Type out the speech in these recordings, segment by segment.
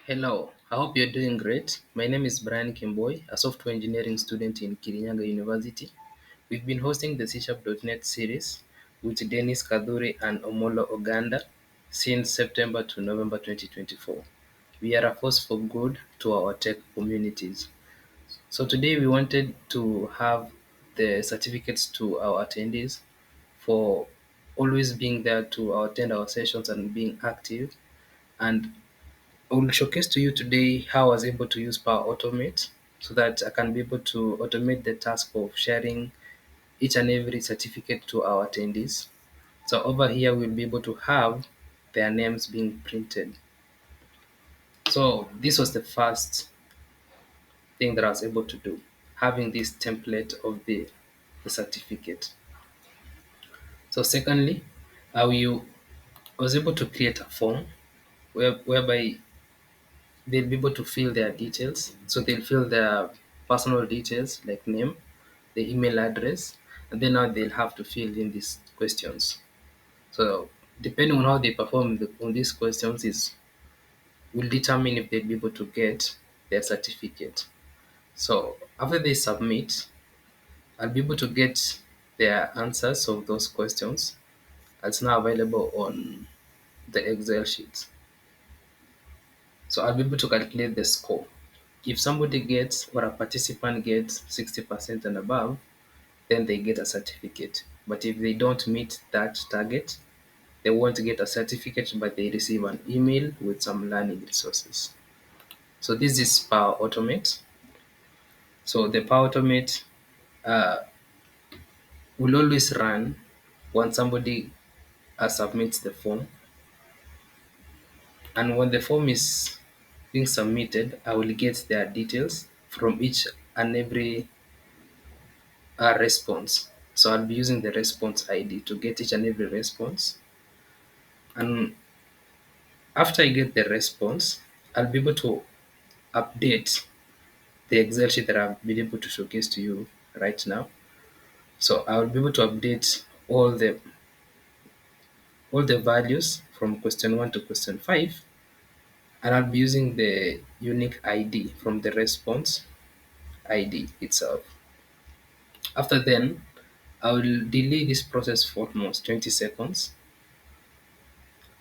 Hello, I hope you're doing great. My name is Brian Kimboy, a software engineering student in Kirinyaga University. We've been hosting the C#.NET series with Dennis Kaduri and Omolo Oganda since September to November 2024. We are a force for good to our tech communities. So today we wanted to have the certificates to our attendees for always being there to attend our sessions and being active, and I will showcase to you today how I was able to use Power Automate so that I can be able to automate the task of sharing each and every certificate to our attendees. So over here, we'll be able to have their names being printed. So this was the first thing that I was able to do, having this template of the certificate. So secondly, I was able to create a form whereby they'll be able to fill their details. So they'll fill their personal details like name, the email address, and then now they'll have to fill in these questions. So depending on how they perform on these questions is will determine if they'll be able to get their certificate. So after they submit, I'll be able to get their answers of those questions. It's now available on the Excel sheet. So I'll be able to calculate the score. If somebody gets or a participant gets 60% and above, then they get a certificate. But if they don't meet that target, they won't get a certificate, but they receive an email with some learning resources. So this is Power Automate. So the Power Automate uh, will always run when somebody submits the form. And when the form is being submitted, I will get their details from each and every response. So I'll be using the response ID to get each and every response. And after I get the response, I'll be able to update the Excel sheet that I've been able to showcase to you right now. So I'll be able to update all the values from question 1 to question 5, and I'll be using the unique ID from the response ID itself. After then, I will delay this process for almost 20 seconds,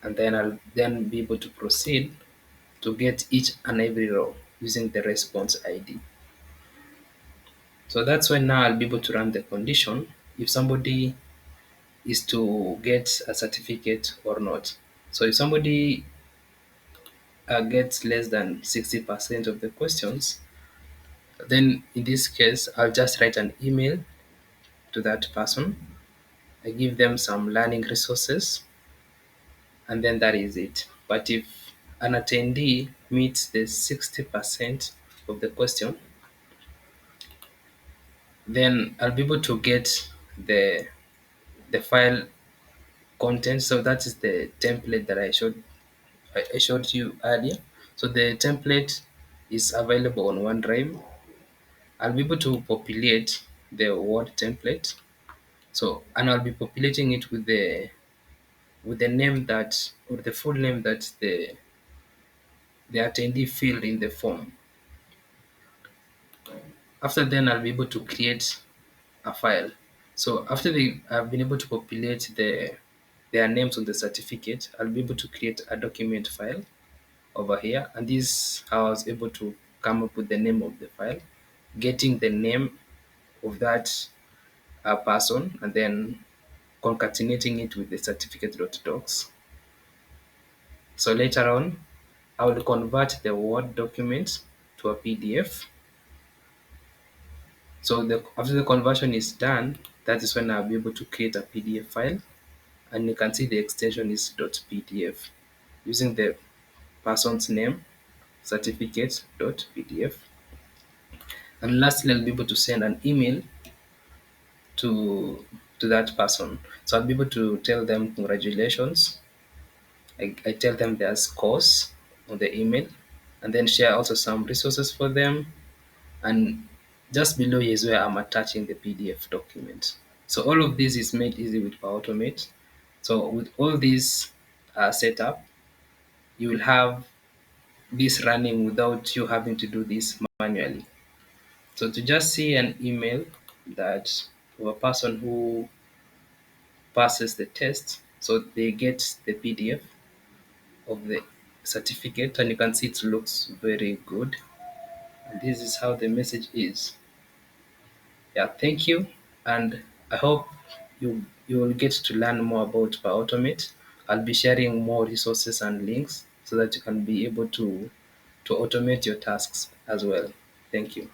and then I'll then be able to proceed to get each and every row using the response ID. So that's when now I'll be able to run the condition if somebody is to get a certificate or not. So if somebody gets less than 60% of the questions, then in this case, I'll just write an email to that person. I give them some learning resources, and then that is it. But if an attendee meets the 60% of the question, then I'll be able to get the file content. So that is the template that I showed you earlier. So the template is available on OneDrive. I'll be able to populate the Word template. So and I'll be populating it with the name that or the full name that the attendee filled in the form. After then I'll be able to create a file. So after I've been able to populate their names on the certificate, I'll be able to create a document file over here, and this how I was able to come up with the name of the file, getting the name of that person, and then concatenating it with the certificate.docs. So later on, I will convert the Word document to a PDF. So after the conversion is done, that is when I'll be able to create a PDF file, and you can see the extension is .pdf using the person's name, certificate.pdf. And lastly, I'll be able to send an email to that person. So I'll be able to tell them congratulations. I tell them their scores on the email, and then share also some resources for them. And just below is where I'm attaching the PDF document. So all of this is made easy with Power Automate. So with all these set up, you will have this running without you having to do this manually. So to just see an email that of a person who passes the test, so they get the PDF of the certificate, and you can see it looks very good. And this is how the message is. Yeah, thank you, and I hope you will get to learn more about Automate. I'll be sharing more resources and links so that you can be able to automate your tasks as well. Thank you.